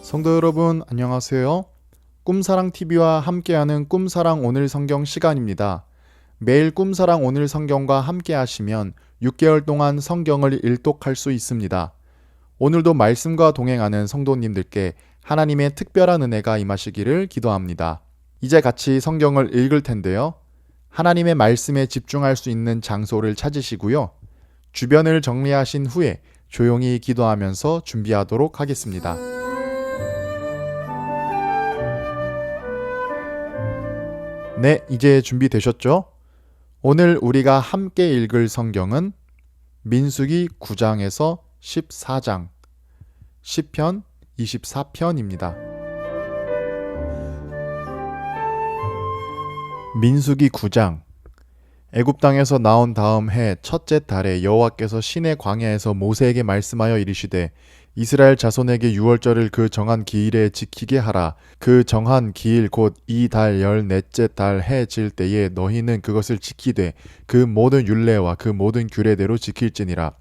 성도 여러분, 안녕하세요. 꿈사랑TV와 함께하는 꿈사랑 오늘 성경 시간입니다. 매일 꿈사랑 오늘 성경과 함께 하시면 6개월 동안 성경을 일독할 수 있습니다. 오늘도 말씀과 동행하는 성도님들께 하나님의 특별한 은혜가 임하시기를 기도합니다. 이제 같이 성경을 읽을 텐데요. 하나님의 말씀에 집중할 수 있는 장소를 찾으시고요. 주변을 정리하신 후에 조용히 기도하면서 준비하도록 하겠습니다. 네, 이제 준비되셨죠? 오늘 우리가 함께 읽을 성경은 민수기 9장에서 14장, 시편 24편입니다. 민수기 9장. 애굽 땅에서 나온 다음 해 첫째 달에 여호와께서 시내 광야에서 모세에게 말씀하여 이르시되 이스라엘 자손에게 유월절을 그 정한 기일에 지키게 하라. 그 정한 기일 곧 이 달 14째 달 해 질 때에 너희는 그것을 지키되 그 모든 율례와 그 모든 규례대로 지킬지니라.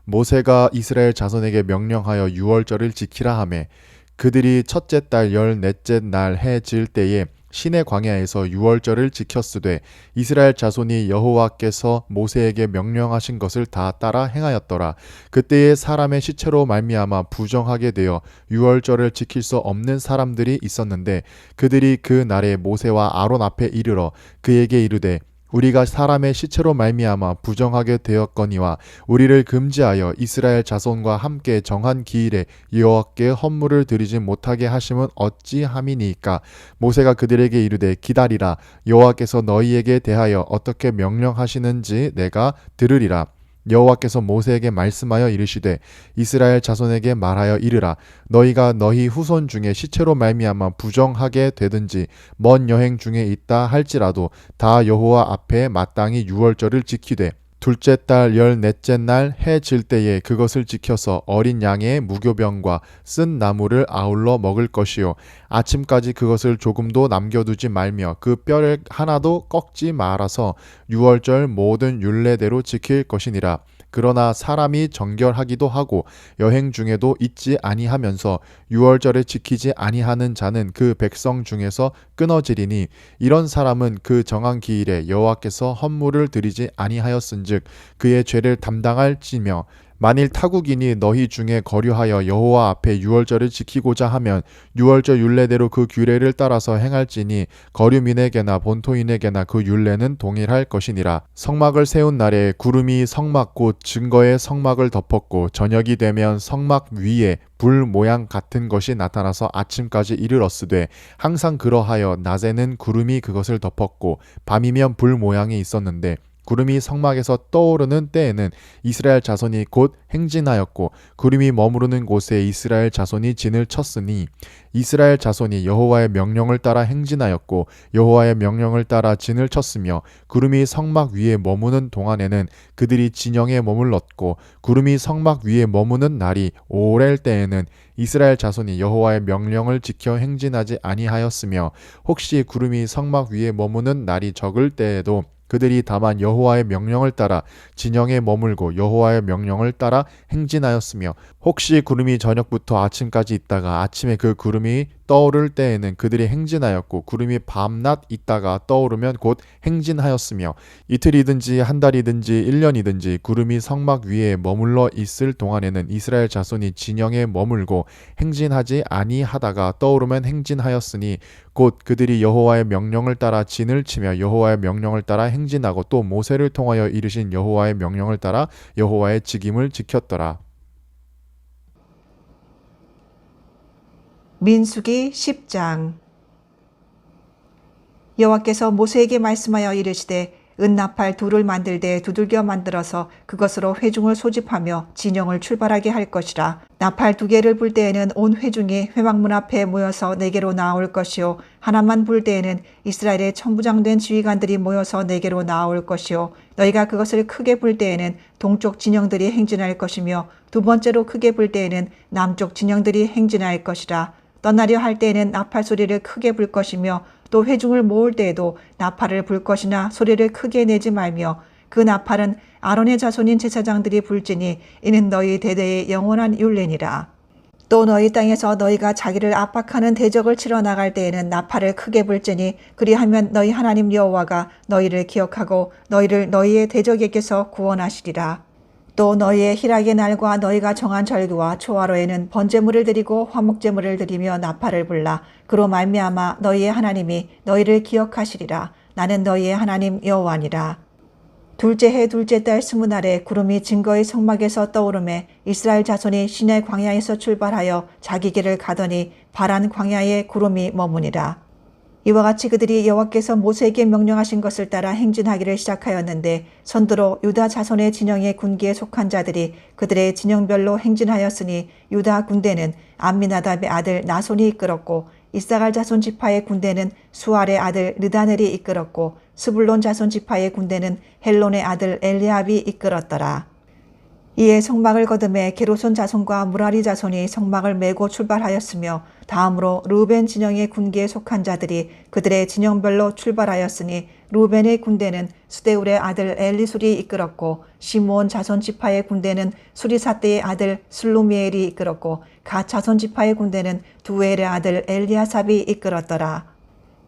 모세가 이스라엘 자손에게 명령하여 유월절을 지키라 하매 그들이 첫째 달 14째 날 해 질 때에 시내 광야에서 유월절을 지켰으되 이스라엘 자손이 여호와께서 모세에게 명령하신 것을 다 따라 행하였더라. 그때에 사람의 시체로 말미암아 부정하게 되어 유월절을 지킬 수 없는 사람들이 있었는데 그들이 그 날에 모세와 아론 앞에 이르러 그에게 이르되 우리가 사람의 시체로 말미암아 부정하게 되었거니와 우리를 금지하여 이스라엘 자손과 함께 정한 기일에 여호와께 헌물을 드리지 못하게 하심은 어찌함이니이까. 모세가 그들에게 이르되 기다리라. 여호와께서 너희에게 대하여 어떻게 명령하시는지 내가 들으리라. 여호와께서 모세에게 말씀하여 이르시되 이스라엘 자손에게 말하여 이르라. 너희가 너희 후손 중에 시체로 말미암아 부정하게 되든지 먼 여행 중에 있다 할지라도 다 여호와 앞에 마땅히 유월절을 지키되 둘째 달 14째 날 해 질 때에 그것을 지켜서 어린 양의 무교병과 쓴 나물을 아울러 먹을 것이요 아침까지 그것을 조금도 남겨두지 말며 그 뼈를 하나도 꺾지 말아서 유월절 모든 율례대로 지킬 것이니라. 그러나 사람이 정결하기도 하고 여행 중에도 잊지 아니하면서 유월절에 지키지 아니하는 자는 그 백성 중에서 끊어지리니 이런 사람은 그 정한 기일에 여호와께서 헌물을 드리지 아니하였은즉 그의 죄를 담당할지며 만일 타국인이 너희 중에 거류하여 여호와 앞에 유월절을 지키고자 하면 유월절 율례대로 그 규례를 따라서 행할지니 거류민에게나 본토인에게나 그 율례는 동일할 것이니라. 성막을 세운 날에 구름이 성막 곧 증거의 성막을 덮었고 저녁이 되면 성막 위에 불 모양 같은 것이 나타나서 아침까지 이르렀으되 항상 그러하여 낮에는 구름이 그것을 덮었고 밤이면 불 모양이 있었는데 구름이 성막에서 떠오르는 때에는 이스라엘 자손이 곧 행진하였고 구름이 머무르는 곳에 이스라엘 자손이 진을 쳤으니 이스라엘 자손이 여호와의 명령을 따라 행진하였고 여호와의 명령을 따라 진을 쳤으며 구름이 성막 위에 머무는 동안에는 그들이 진영에 머물렀고 구름이 성막 위에 머무는 날이 오렐 때에는 이스라엘 자손이 여호와의 명령을 지켜 행진하지 아니하였으며 혹시 구름이 성막 위에 머무는 날이 적을 때에도 그들이 다만 여호와의 명령을 따라 진영에 머물고 여호와의 명령을 따라 행진하였으며 혹시 구름이 저녁부터 아침까지 있다가 아침에 그 구름이 떠오를 때에는 그들이 행진하였고 구름이 밤낮 있다가 떠오르면 곧 행진하였으며 이틀이든지 한 달이든지 1년이든지 구름이 성막 위에 머물러 있을 동안에는 이스라엘 자손이 진영에 머물고 행진하지 아니하다가 떠오르면 행진하였으니 곧 그들이 여호와의 명령을 따라 진을 치며 여호와의 명령을 따라 행진하고 또 모세를 통하여 이르신 여호와의 명령을 따라 여호와의 직임을 지켰더라. 민수기 10장. 여호와께서 모세에게 말씀하여 이르시되 은나팔 둘을 만들되 두들겨 만들어서 그것으로 회중을 소집하며 진영을 출발하게 할 것이라. 나팔 2개를 불 때에는 온 회중이 회막문 앞에 모여서 내게로 나올 것이요 하나만 불 때에는 이스라엘의 천부장된 지휘관들이 모여서 내게로 나올 것이요 너희가 그것을 크게 불 때에는 동쪽 진영들이 행진할 것이며 두 번째로 크게 불 때에는 남쪽 진영들이 행진할 것이라. 떠나려 할 때에는 나팔 소리를 크게 불 것이며 또 회중을 모을 때에도 나팔을 불 것이나 소리를 크게 내지 말며 그 나팔은 아론의 자손인 제사장들이 불지니 이는 너희 대대의 영원한 율례니라. 또 너희 땅에서 너희가 자기를 압박하는 대적을 치러 나갈 때에는 나팔을 크게 불지니 그리하면 너희 하나님 여호와가 너희를 기억하고 너희를 너희의 대적에게서 구원하시리라. 또 너희의 희락의 날과 너희가 정한 절기와 초하루에는 번제물을 드리고 화목제물을 드리며 나팔을 불라. 그로 말미암아 너희의 하나님이 너희를 기억하시리라. 나는 너희의 하나님 여호와니라. 둘째 해 둘째 달 20날에 구름이 증거의 성막에서 떠오르매 이스라엘 자손이 시내 광야에서 출발하여 자기 길을 가더니 바란 광야에 구름이 머무니라. 이와 같이 그들이 여호와께서 모세에게 명령하신 것을 따라 행진하기를 시작하였는데 선두로 유다 자손의 진영의 군기에 속한 자들이 그들의 진영별로 행진하였으니 유다 군대는 암미나답의 아들 나손이 이끌었고 이사갈 자손 지파의 군대는 수알의 아들 르다넬이 이끌었고 스불론 자손 지파의 군대는 헬론의 아들 엘리압이 이끌었더라. 이에 성막을 거듭해 게르손 자손과 무라리 자손이 성막을 메고 출발하였으며 다음으로 르우벤 진영의 군기에 속한 자들이 그들의 진영별로 출발하였으니 르우벤의 군대는 스데울의 아들 엘리술이 이끌었고 시므온 자손 지파의 군대는 수리사대의 아들 슬루미엘이 이끌었고 갓 자손 지파의 군대는 두엘의 아들 엘리아삽이 이끌었더라.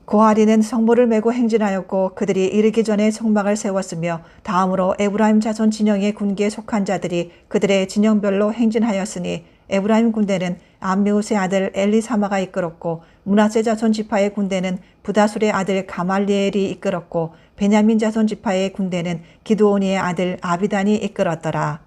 고하리는 성물을 메고 행진하였고 그들이 이르기 전에 성막을 세웠으며 다음으로 에브라임 자손 진영의 군기에 속한 자들이 그들의 진영별로 행진하였으니 에브라임 군대는 암미우스의 아들 엘리사마가 이끌었고 므낫세 자손 지파의 군대는 부다술의 아들 가말리엘이 이끌었고 베냐민 자손 지파의 군대는 기드오니의 아들 아비단이 이끌었더라.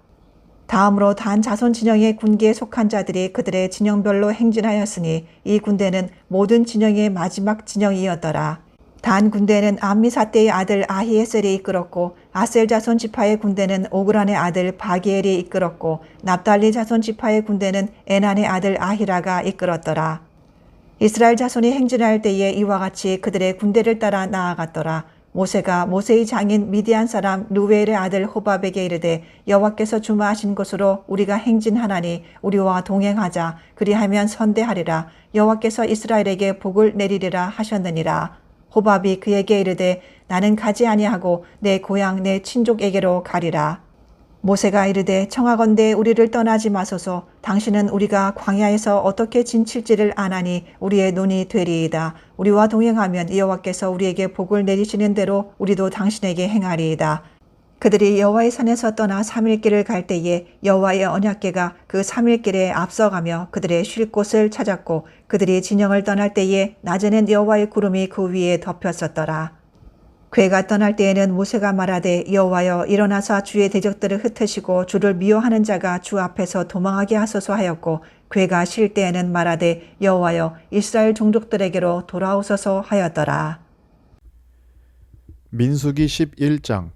다음으로 단 자손 진영의 군기에 속한 자들이 그들의 진영별로 행진하였으니 이 군대는 모든 진영의 마지막 진영이었더라. 단 군대는 암미사대의 아들 아히에셀이 이끌었고 아셀 자손 지파의 군대는 오그란의 아들 바기엘이 이끌었고 납달리 자손 지파의 군대는 에난의 아들 아히라가 이끌었더라. 이스라엘 자손이 행진할 때에 이와 같이 그들의 군대를 따라 나아갔더라. 모세가 모세의 장인 미디안 사람 르웨엘의 아들 호밥에게 이르되 여호와께서 주마하신 곳으로 우리가 행진하나니 우리와 동행하자. 그리하면 선대하리라. 여호와께서 이스라엘에게 복을 내리리라 하셨느니라. 호밥이 그에게 이르되 나는 가지 아니하고 내 고향 내 친족에게로 가리라. 모세가 이르되 청하건대 우리를 떠나지 마소서. 당신은 우리가 광야에서 어떻게 진칠지를 아나니 우리의 눈이 되리이다. 우리와 동행하면 여호와께서 우리에게 복을 내리시는 대로 우리도 당신에게 행하리이다. 그들이 여호와의 산에서 떠나 3일 길을 갈 때에 여호와의 언약궤가 그 3일 길에 앞서가며 그들의 쉴 곳을 찾았고 그들이 진영을 떠날 때에 낮에는 여호와의 구름이 그 위에 덮였었더라. 궤가 떠날 때에는 모세가 말하되 여호와여 일어나사 주의 대적들을 흩으시고 주를 미워하는 자가 주 앞에서 도망하게 하소서 하였고 궤가 쉴 때에는 말하되 여호와여 이스라엘 종족들에게로 돌아오소서 하였더라. 민수기 11장.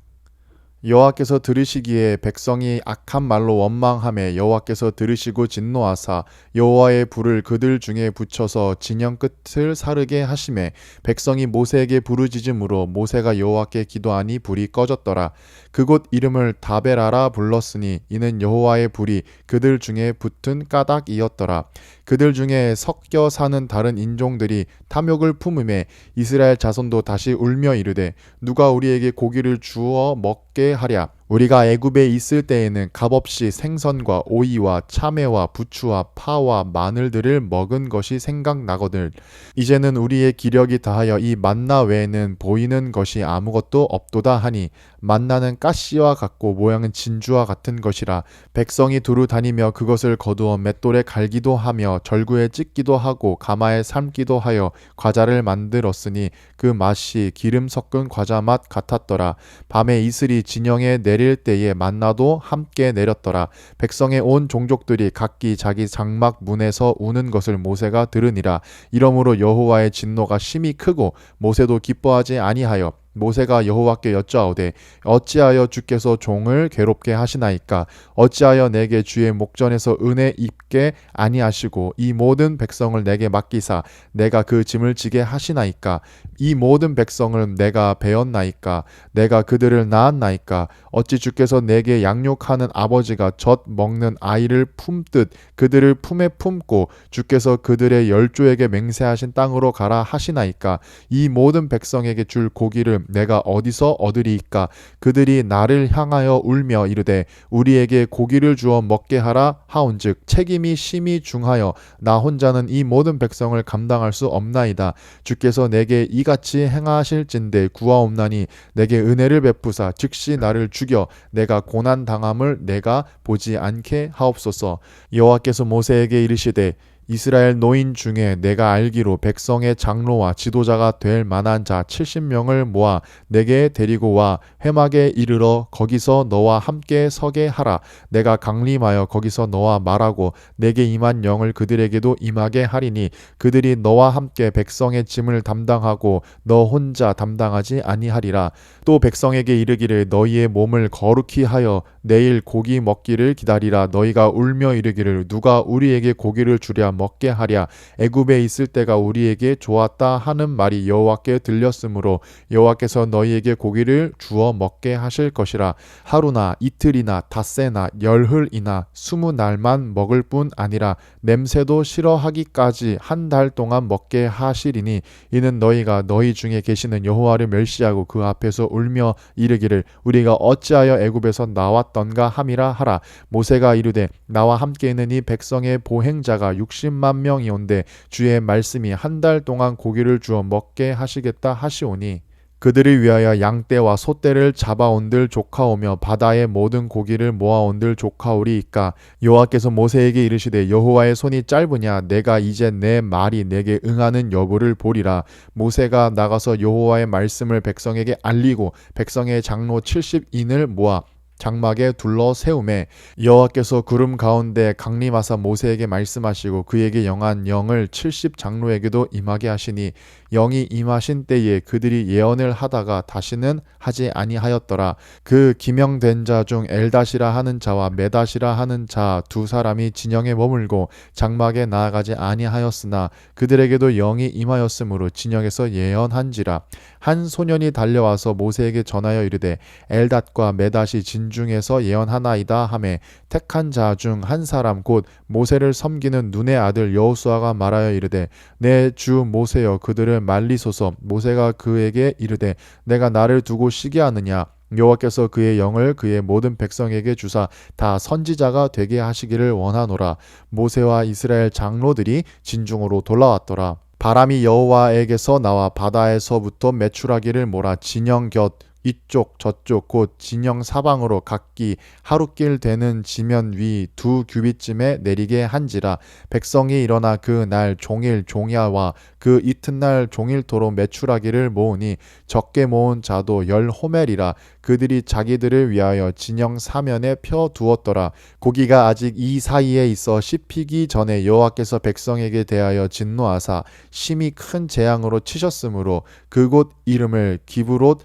여호와께서 들으시기에 백성이 악한 말로 원망하매 여호와께서 들으시고 진노하사 여호와의 불을 그들 중에 붙여서 진영 끝을 사르게 하시매 백성이 모세에게 부르짖음으로 모세가 여호와께 기도하니 불이 꺼졌더라. 그곳 이름을 다베라라 불렀으니 이는 여호와의 불이 그들 중에 붙은 까닭이었더라. 그들 중에 섞여 사는 다른 인종들이 탐욕을 품음에 이스라엘 자손도 다시 울며 이르되 누가 우리에게 고기를 주어 먹게 하랴. 우리가 애굽에 있을 때에는 값없이 생선과 오이와 참외와 부추와 파와 마늘들을 먹은 것이 생각나거늘 이제는 우리의 기력이 다하여 이 만나 외에는 보이는 것이 아무것도 없도다 하니 만나는 가시와 같고 모양은 진주와 같은 것이라. 백성이 두루 다니며 그것을 거두어 맷돌에 갈기도 하며 절구에 찢기도 하고 가마에 삶기도 하여 과자를 만들었으니 그 맛이 기름 섞은 과자 맛 같았더라. 밤에 이슬이 진영에 내릴 때에 만나도 함께 내렸더라. 백성의 온 종족들이 각기 자기 장막 문에서 우는 것을 모세가 들으니라. 이러므로 여호와의 진노가 심히 크고 모세도 기뻐하지 아니하여 모세가 여호와께 여짜오되 어찌하여 주께서 종을 괴롭게 하시나이까. 어찌하여 내게 주의 목전에서 은혜 입게 아니하시고 이 모든 백성을 내게 맡기사 내가 그 짐을 지게 하시나이까. 이 모든 백성을 내가 배었나이까. 내가 그들을 낳았나이까. 어찌 주께서 내게 양육하는 아버지가 젖 먹는 아이를 품듯 그들을 품에 품고 주께서 그들의 열조에게 맹세하신 땅으로 가라 하시나이까. 이 모든 백성에게 줄 고기를 내가 어디서 얻으리이까? 그들이 나를 향하여 울며 이르되 우리에게 고기를 주어 먹게 하라 하온즉 책임이 심히 중하여 나 혼자는 이 모든 백성을 감당할 수 없나이다. 주께서 내게 이같이 행하실진대 구하옵나니 내게 은혜를 베푸사 즉시 나를 죽여 내가 고난 당함을 내가 보지 않게 하옵소서. 여호와께서 모세에게 이르시되 이스라엘 노인 중에 내가 알기로 백성의 장로와 지도자가 될 만한 자 70명을 모아 내게 데리고 와 회막에 이르러 거기서 너와 함께 서게 하라. 내가 강림하여 거기서 너와 말하고 내게 임한 영을 그들에게도 임하게 하리니 그들이 너와 함께 백성의 짐을 담당하고 너 혼자 담당하지 아니하리라. 또 백성에게 이르기를 너희의 몸을 거룩히 하여 내일 고기 먹기를 기다리라. 너희가 울며 이르기를 누가 우리에게 고기를 주랴 먹게 하랴. 애굽에 있을 때가 우리에게 좋았다 하는 말이 여호와께 들렸으므로 여호와께서 너희에게 고기를 주어 먹게 하실 것이라. 하루나 이틀이나 닷새나 열흘이나 20날만 먹을 뿐 아니라 냄새도 싫어하기까지 한 달 동안 먹게 하시리니 이는 너희가 너희 중에 계시는 여호와를 멸시하고 그 앞에서 울며 이르기를 우리가 어찌하여 애굽에서 나왔던가 함이라 하라. 모세가 이르되 나와 함께 있는 이 백성의 보행자가 60만 명이온데 주의 말씀이 한 달 동안 고기를 주어 먹게 하시겠다 하시오니 그들을 위하여 양떼와 소떼를 잡아온들 조카오며 바다의 모든 고기를 모아온들 조카오리이까. 여호와께서 모세에게 이르시되 여호와의 손이 짧으냐 내가 이제 내 말이 내게 응하는 여부를 보리라. 모세가 나가서 여호와의 말씀을 백성에게 알리고 백성의 장로 70인을 모아 장막에 둘러 세우매 여호와께서 구름 가운데 강림하사 모세에게 말씀하시고 그에게 영한 영을 70 장로에게도 임하게 하시니 영이 임하신 때에 그들이 예언을 하다가 다시는 하지 아니하였더라. 그 기명된 자 중 엘닷이라 하는 자와 메닷이라 하는 자 두 사람이 진영에 머물고 장막에 나아가지 아니하였으나 그들에게도 영이 임하였으므로 진영에서 예언한지라. 한 소년이 달려와서 모세에게 전하여 이르되 엘닷과 메닷이 진중에서 예언하나이다 하매 택한 자 중 한 사람 곧 모세를 섬기는 눈의 아들 여호수아가 말하여 이르되 내 주 모세여 그들을 말리소서. 모세가 그에게 이르되 내가 나를 두고 쉬게 하느냐. 여호와께서 그의 영을 그의 모든 백성에게 주사 다 선지자가 되게 하시기를 원하노라. 모세와 이스라엘 장로들이 진중으로 돌아왔더라. 바람이 여호와에게서 나와 바다에서부터 메추라기를 몰아 진영 곁 이쪽 저쪽 곧 진영 사방으로 각기 하루길 되는 지면 위 2규빗쯤에 내리게 한지라. 백성이 일어나 그 날 종일 종야와 그 이튿날 종일토록 메추라기를 모으니 적게 모은 자도 10호멜이라. 그들이 자기들을 위하여 진영 사면에 펴 두었더라. 고기가 아직 이 사이에 있어 씹히기 전에 여호와께서 백성에게 대하여 진노하사 심히 큰 재앙으로 치셨으므로 그곳 이름을 기브롯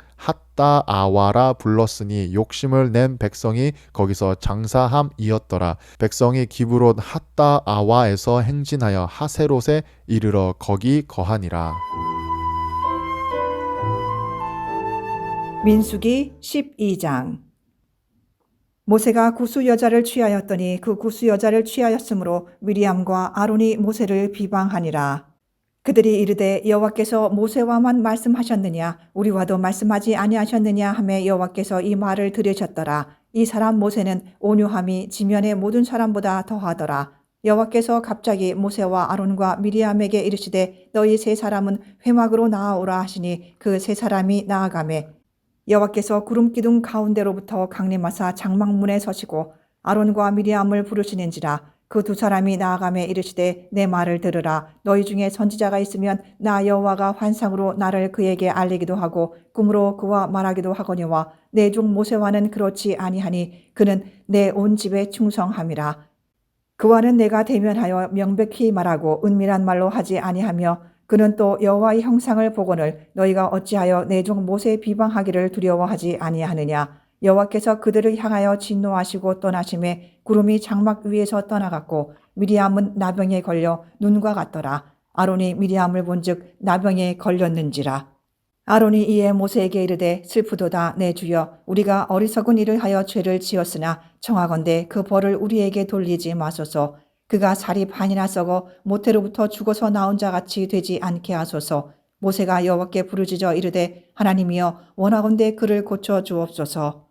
핫다아와라 불렀으니 욕심을 낸 백성이 거기서 장사함이었더라. 백성이 기브롯 핫다아와에서 행진하여 하세롯에 이르러 거기 거하니라. 민수기 12장. 모세가 구스 여자를 취하였더니 그 구스 여자를 취하였으므로 미리암과 아론이 모세를 비방하니라. 그들이 이르되 여호와께서 모세와만 말씀하셨느냐 우리와도 말씀하지 아니하셨느냐 하매 여호와께서 이 말을 들으셨더라. 이 사람 모세는 온유함이 지면의 모든 사람보다 더하더라. 여호와께서 갑자기 모세와 아론과 미리암에게 이르시되 너희 세 사람은 회막으로 나아오라 하시니 그 세 사람이 나아가매 여호와께서 구름 기둥 가운데로부터 강림하사 장막문에 서시고 아론과 미리암을 부르시는지라. 그 두 사람이 나아가매 이르시되 내 말을 들으라. 너희 중에 선지자가 있으면 나 여호와가 환상으로 나를 그에게 알리기도 하고 꿈으로 그와 말하기도 하거니와 내 종 모세와는 그렇지 아니하니 그는 내 온 집에 충성함이라. 그와는 내가 대면하여 명백히 말하고 은밀한 말로 하지 아니하며 그는 또 여호와의 형상을 보거늘 너희가 어찌하여 내 종 모세 비방하기를 두려워하지 아니하느냐. 여호와께서 그들을 향하여 진노하시고 떠나심에 구름이 장막 위에서 떠나갔고 미리암은 나병에 걸려 눈과 같더라. 아론이 미리암을 본즉 나병에 걸렸는지라. 아론이 이에 모세에게 이르되 슬프도다 내 주여 우리가 어리석은 일을 하여 죄를 지었으나 청하건대 그 벌을 우리에게 돌리지 마소서. 그가 살이 반이나 썩어 모태로부터 죽어서 나온 자같이 되지 않게 하소서. 모세가 여호와께 부르짖어 이르되 하나님이여 원하건대 그를 고쳐 주옵소서.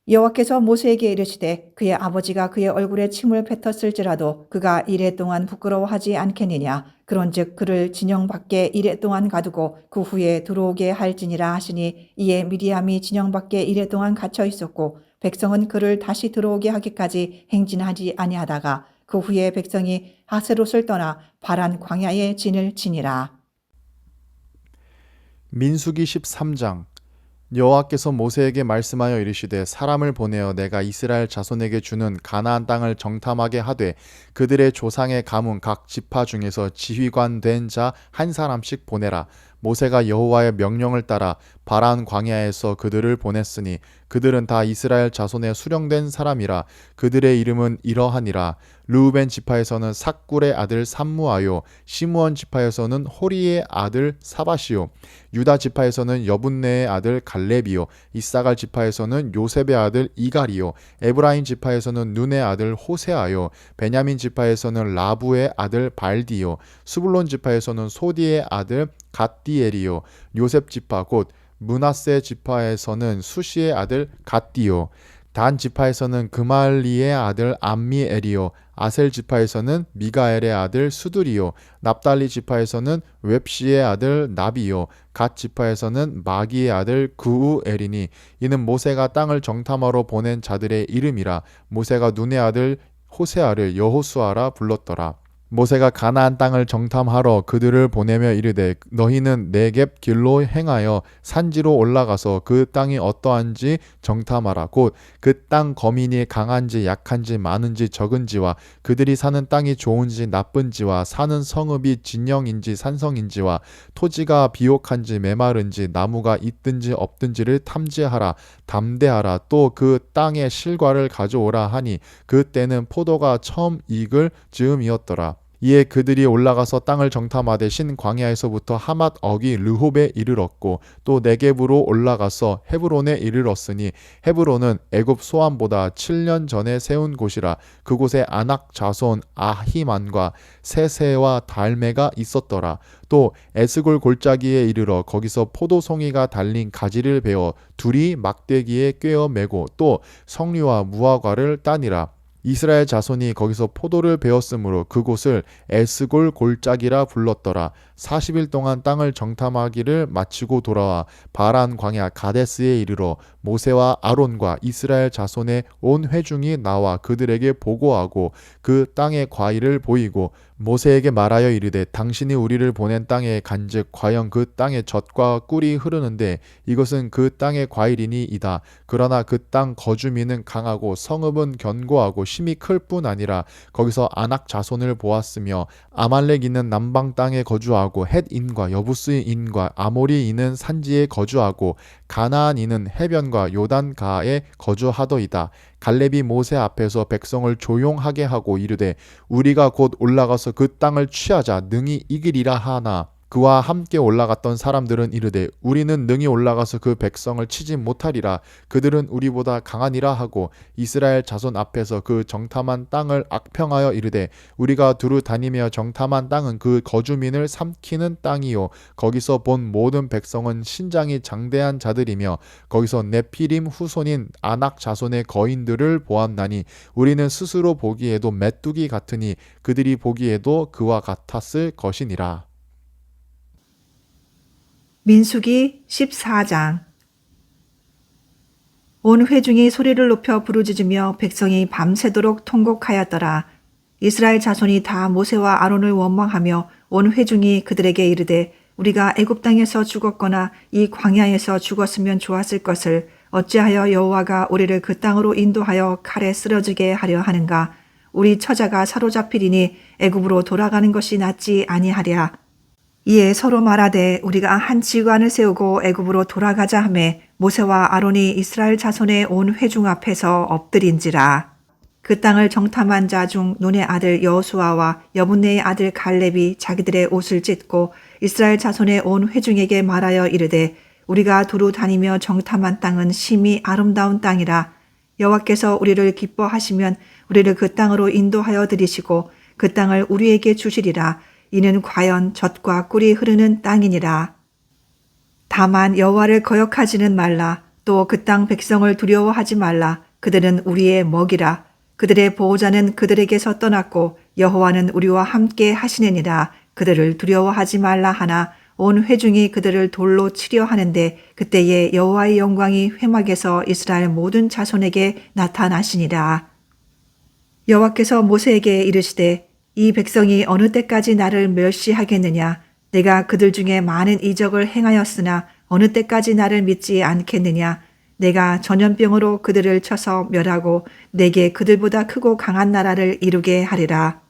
여호와께서 모세에게 이르시되 그의 아버지가 그의 얼굴에 침을 뱉었을지라도 그가 이레 동안 부끄러워하지 않겠느냐. 그런즉 그를 진영 밖에 이레 동안 가두고 그 후에 들어오게 할지니라 하시니 이에 미리암이 진영 밖에 이레 동안 갇혀 있었고 백성은 그를 다시 들어오게 하기까지 행진하지 아니하다가 그 후에 백성이 하세롯을 떠나 바란 광야에 진을 치니라. 민수기 13장. 여호와께서 모세에게 말씀하여 이르시되 사람을 보내어 내가 이스라엘 자손에게 주는 가나안 땅을 정탐하게 하되 그들의 조상의 가문 각 지파 중에서 지휘관 된 자 한 사람씩 보내라. 모세가 여호와의 명령을 따라 바란 광야에서 그들을 보냈으니 그들은 다 이스라엘 자손의 수령된 사람이라. 그들의 이름은 이러하니라. 르우벤 지파에서는 삭굴의 아들 삼무아요. 시므온 지파에서는 호리의 아들 사바시요. 유다 지파에서는 여분네의 아들 갈렙이요. 이사갈 지파에서는 요셉의 아들 이갈이요. 에브라임 지파에서는 눈의 아들 호세아요. 베냐민 지파에서는 라부의 아들 발디요. 스불론 지파에서는 소디의 아들 갓디엘이요. 요셉 지파 곧 므낫세 지파에서는 수시의 아들 갓디요. 단 지파에서는 그말리의 아들 암미엘이요. 아셀 지파에서는 미가엘의 아들 수두리요. 납달리 지파에서는 웹시의 아들 나비요. 갓 지파에서는 마기의 아들 그우엘이니 이는 모세가 땅을 정탐하러 보낸 자들의 이름이라. 모세가 눈의 아들 호세아를 여호수아라 불렀더라. 모세가 가나안 땅을 정탐하러 그들을 보내며 이르되 너희는 네겝 길로 행하여 산지로 올라가서 그 땅이 어떠한지 정탐하라. 곧 그 땅 거민이 강한지 약한지 많은지 적은지와 그들이 사는 땅이 좋은지 나쁜지와 사는 성읍이 진영인지 산성인지와 토지가 비옥한지 메마른지 나무가 있든지 없든지를 탐지하라. 담대하라. 또 그 땅의 실과를 가져오라 하니 그 때는 포도가 처음 익을 즈음이었더라. 이에 그들이 올라가서 땅을 정탐하되 신 광야에서부터 하맛 어기 르홉에 이르렀고 또 네겝으로 올라가서 헤브론에 이르렀으니 헤브론은 애굽 소안보다 7년 전에 세운 곳이라. 그곳에 아낙 자손 아히만과 세세와 달메가 있었더라. 또 에스골 골짜기에 이르러 거기서 포도송이가 달린 가지를 베어 둘이 막대기에 꿰어 매고 또 석류와 무화과를 따니라. 이스라엘 자손이 거기서 포도를 베었으므로 그곳을 에스골 골짜기라 불렀더라. 40일 동안 땅을 정탐하기를 마치고 돌아와 바란 광야 가데스에 이르러 모세와 아론과 이스라엘 자손의 온 회중이 나와 그들에게 보고하고 그 땅의 과일을 보이고 모세에게 말하여 이르되 당신이 우리를 보낸 땅에 간즉 과연 그 땅에 젖과 꿀이 흐르는데 이것은 그 땅의 과일이니 이다. 그러나 그 땅 거주민은 강하고 성읍은 견고하고 힘이 클 뿐 아니라 거기서 아낙 자손을 보았으며 아말렉 있는 남방 땅에 거주하고 헷인과 여부스인과 아모리인은 산지에 거주하고 가나안인은 해변과 요단가에 거주하더이다. 갈렙이 모세 앞에서 백성을 조용하게 하고 이르되 우리가 곧 올라가서 그 땅을 취하자 능히 이기리라 하나 그와 함께 올라갔던 사람들은 이르되 우리는 능히 올라가서 그 백성을 치지 못하리라. 그들은 우리보다 강하니라 하고 이스라엘 자손 앞에서 그 정탐한 땅을 악평하여 이르되 우리가 두루 다니며 정탐한 땅은 그 거주민을 삼키는 땅이요 거기서 본 모든 백성은 신장이 장대한 자들이며 거기서 네피림 후손인 아낙 자손의 거인들을 보았나니 우리는 스스로 보기에도 메뚜기 같으니 그들이 보기에도 그와 같았을 것이니라. 민수기 14장. 온 회중이 소리를 높여 부르짖으며 백성이 밤새도록 통곡하였더라. 이스라엘 자손이 다 모세와 아론을 원망하며 온 회중이 그들에게 이르되 우리가 애굽 땅에서 죽었거나 이 광야에서 죽었으면 좋았을 것을 어찌하여 여호와가 우리를 그 땅으로 인도하여 칼에 쓰러지게 하려 하는가. 우리 처자가 사로잡히리니 애굽으로 돌아가는 것이 낫지 아니하랴. 이에 서로 말하되 우리가 한 지관을 세우고 애굽으로 돌아가자 하매 모세와 아론이 이스라엘 자손의 온 회중 앞에서 엎드린지라. 그 땅을 정탐한 자 중 눈의 아들 여호수아와 여분네의 아들 갈렙이 자기들의 옷을 찢고 이스라엘 자손의 온 회중에게 말하여 이르되 우리가 두루 다니며 정탐한 땅은 심히 아름다운 땅이라. 여호와께서 우리를 기뻐하시면 우리를 그 땅으로 인도하여 들이시고 그 땅을 우리에게 주시리라. 이는 과연 젖과 꿀이 흐르는 땅이니라. 다만 여호와를 거역하지는 말라. 또 그 땅 백성을 두려워하지 말라. 그들은 우리의 먹이라. 그들의 보호자는 그들에게서 떠났고 여호와는 우리와 함께 하시느니라. 그들을 두려워하지 말라 하나 온 회중이 그들을 돌로 치려 하는데 그때에 여호와의 영광이 회막에서 이스라엘 모든 자손에게 나타나시니라. 여호와께서 모세에게 이르시되 이 백성이 어느 때까지 나를 멸시하겠느냐. 내가 그들 중에 많은 이적을 행하였으나 어느 때까지 나를 믿지 않겠느냐. 내가 전염병으로 그들을 쳐서 멸하고 내게 그들보다 크고 강한 나라를 이루게 하리라.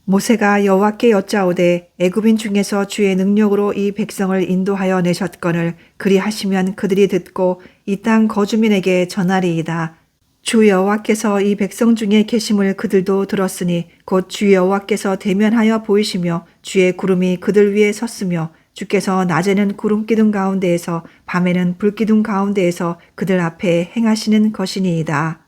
모세가 여호와께 여짜오되 애굽인 중에서 주의 능력으로 이 백성을 인도하여 내셨거늘 그리하시면 그들이 듣고 이 땅 거주민에게 전하리이다. 주 여호와께서 이 백성 중에 계심을 그들도 들었으니 곧 주 여호와께서 대면하여 보이시며 주의 구름이 그들 위에 섰으며 주께서 낮에는 구름 기둥 가운데에서 밤에는 불 기둥 가운데에서 그들 앞에 행하시는 것이니이다.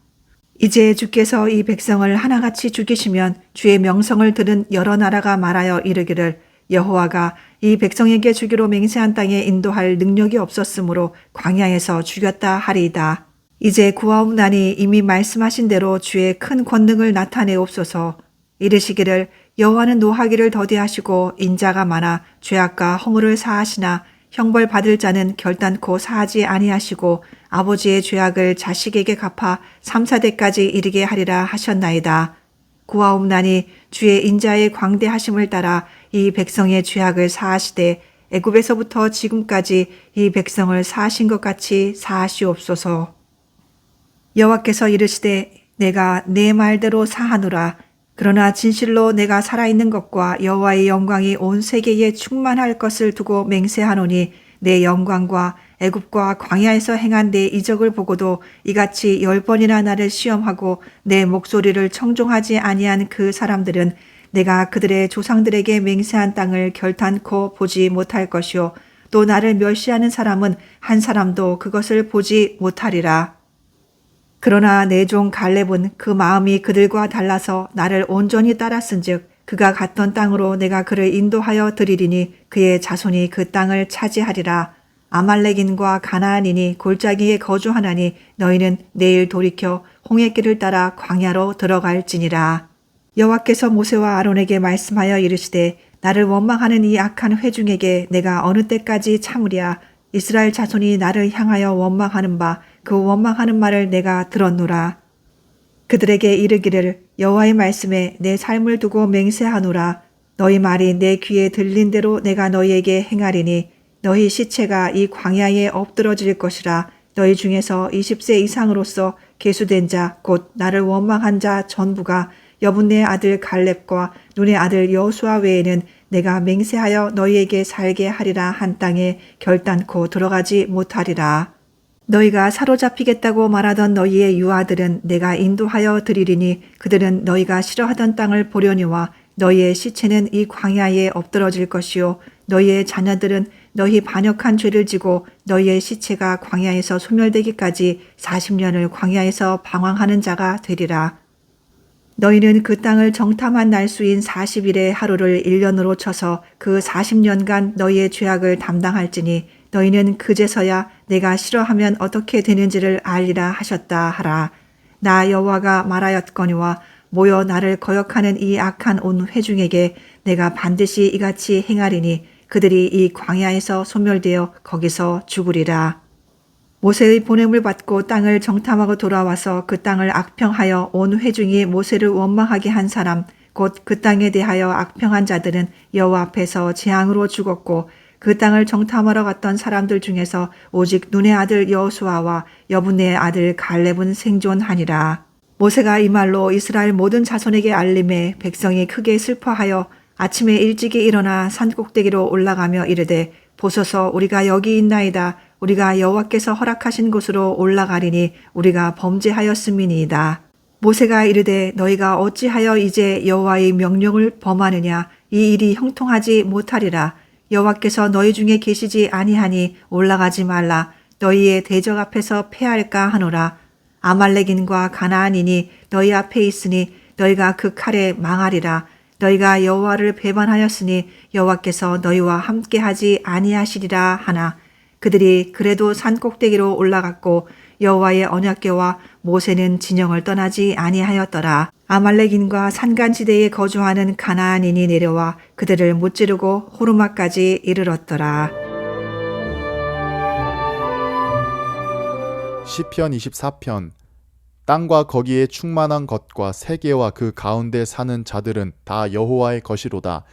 이제 주께서 이 백성을 하나같이 죽이시면 주의 명성을 들은 여러 나라가 말하여 이르기를 여호와가 이 백성에게 주기로 맹세한 땅에 인도할 능력이 없었으므로 광야에서 죽였다 하리이다. 이제 구하옵나니 이미 말씀하신 대로 주의 큰 권능을 나타내옵소서. 이르시기를 여호와는 노하기를 더디하시고 인자가 많아 죄악과 허물을 사하시나 형벌 받을 자는 결단코 사하지 아니하시고 아버지의 죄악을 자식에게 갚아 3, 4대까지 이르게 하리라 하셨나이다. 구하옵나니 주의 인자의 광대하심을 따라 이 백성의 죄악을 사하시되 애굽에서부터 지금까지 이 백성을 사하신 것 같이 사하시옵소서. 여호와께서 이르시되 내가 내 말대로 사하노라. 그러나 진실로 내가 살아있는 것과 여호와의 영광이 온 세계에 충만할 것을 두고 맹세하노니 내 영광과 애굽과 광야에서 행한 내 이적을 보고도 이같이 10번이나 나를 시험하고 내 목소리를 청종하지 아니한 그 사람들은 내가 그들의 조상들에게 맹세한 땅을 결탄코 보지 못할 것이요 또 나를 멸시하는 사람은 한 사람도 그것을 보지 못하리라. 그러나 내 종 갈렙은 그 마음이 그들과 달라서 나를 온전히 따랐은즉 그가 갔던 땅으로 내가 그를 인도하여 드리리니 그의 자손이 그 땅을 차지하리라. 아말렉인과 가나안인이 골짜기에 거주하나니 너희는 내일 돌이켜 홍해길을 따라 광야로 들어갈지니라. 여호와께서 모세와 아론에게 말씀하여 이르시되 나를 원망하는 이 악한 회중에게 내가 어느 때까지 참으랴. 이스라엘 자손이 나를 향하여 원망하는 바 그 원망하는 말을 내가 들었노라. 그들에게 이르기를 여호와의 말씀에 내 삶을 두고 맹세하노라. 너희 말이 내 귀에 들린 대로 내가 너희에게 행하리니 너희 시체가 이 광야에 엎드러질 것이라. 너희 중에서 20세 이상으로서 계수된 자 곧 나를 원망한 자 전부가 여분네 아들 갈렙과 눈의 아들 여호수아 외에는 내가 맹세하여 너희에게 살게 하리라 한 땅에 결단코 들어가지 못하리라. 너희가 사로잡히겠다고 말하던 너희의 유아들은 내가 인도하여 드리리니 그들은 너희가 싫어하던 땅을 보려니와 너희의 시체는 이 광야에 엎드러질 것이요 너희의 자녀들은 너희 반역한 죄를 지고 너희의 시체가 광야에서 소멸되기까지 40년을 광야에서 방황하는 자가 되리라. 너희는 그 땅을 정탐한 날수인 40일의 하루를 1년으로 쳐서 그 40년간 너희의 죄악을 담당할지니 너희는 그제서야 내가 싫어하면 어떻게 되는지를 알리라 하셨다 하라. 나 여호와가 말하였거니와 모여 나를 거역하는 이 악한 온 회중에게 내가 반드시 이같이 행하리니 그들이 이 광야에서 소멸되어 거기서 죽으리라. 모세의 보냄을 받고 땅을 정탐하고 돌아와서 그 땅을 악평하여 온 회중이 모세를 원망하게 한 사람 곧 그 땅에 대하여 악평한 자들은 여호와 앞에서 재앙으로 죽었고 그 땅을 정탐하러 갔던 사람들 중에서 오직 눈의 아들 여호수아와 여분네의 아들 갈렙은 생존하니라. 모세가 이 말로 이스라엘 모든 자손에게 알림해 백성이 크게 슬퍼하여 아침에 일찍이 일어나 산꼭대기로 올라가며 이르되 보소서 우리가 여기 있나이다. 우리가 여호와께서 허락하신 곳으로 올라가리니 우리가 범죄하였음이니이다. 모세가 이르되 너희가 어찌하여 이제 여호와의 명령을 범하느냐. 이 일이 형통하지 못하리라. 여호와께서 너희 중에 계시지 아니하니 올라가지 말라. 너희의 대적 앞에서 패할까 하노라. 아말렉인과 가나안인이 너희 앞에 있으니 너희가 그 칼에 망하리라. 너희가 여호와를 배반하였으니 여호와께서 너희와 함께하지 아니하시리라 하나. 그들이 그래도 산 꼭대기로 올라갔고 여호와의 언약궤와 모세는 진영을 떠나지 아니하였더라. 아말렉인과 산간지대에 거주하는 가나안인이 내려와 그들을 무찌르고 호르마까지 이르렀더라. 시편 24편. 땅과 거기에 충만한 것과 세계와 그 가운데 사는 자들은 다 여호와의 것이로다.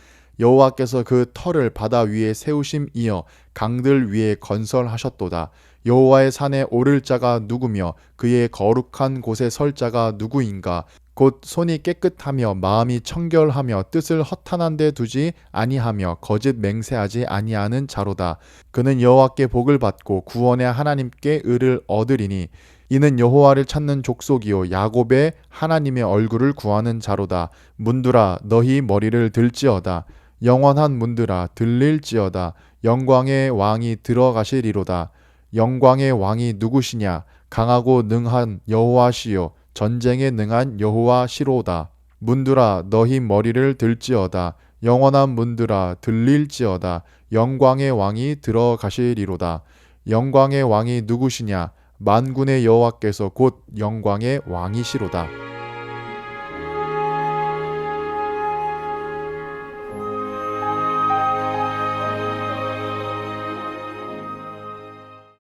여호와께서 그 터를 바다 위에 세우심이여 강들 위에 건설하셨도다. 여호와의 산에 오를 자가 누구며 그의 거룩한 곳에 설 자가 누구인가? 곧 손이 깨끗하며 마음이 청결하며 뜻을 허탄한 데 두지 아니하며 거짓 맹세하지 아니하는 자로다. 그는 여호와께 복을 받고 구원의 하나님께 의를 얻으리니 이는 여호와를 찾는 족속이요 야곱의 하나님의 얼굴을 구하는 자로다. 문들아 너희 머리를 들지어다. 영원한 문들아 들릴지어다. 영광의 왕이 들어가시리로다. 영광의 왕이 누구시냐? 강하고 능한 여호와시요 전쟁에 능한 여호와시로다. 문들아 너희 머리를 들지어다. 영원한 문들아 들릴지어다. 영광의 왕이 들어가시리로다. 영광의 왕이 누구시냐? 만군의 여호와께서 곧 영광의 왕이시로다.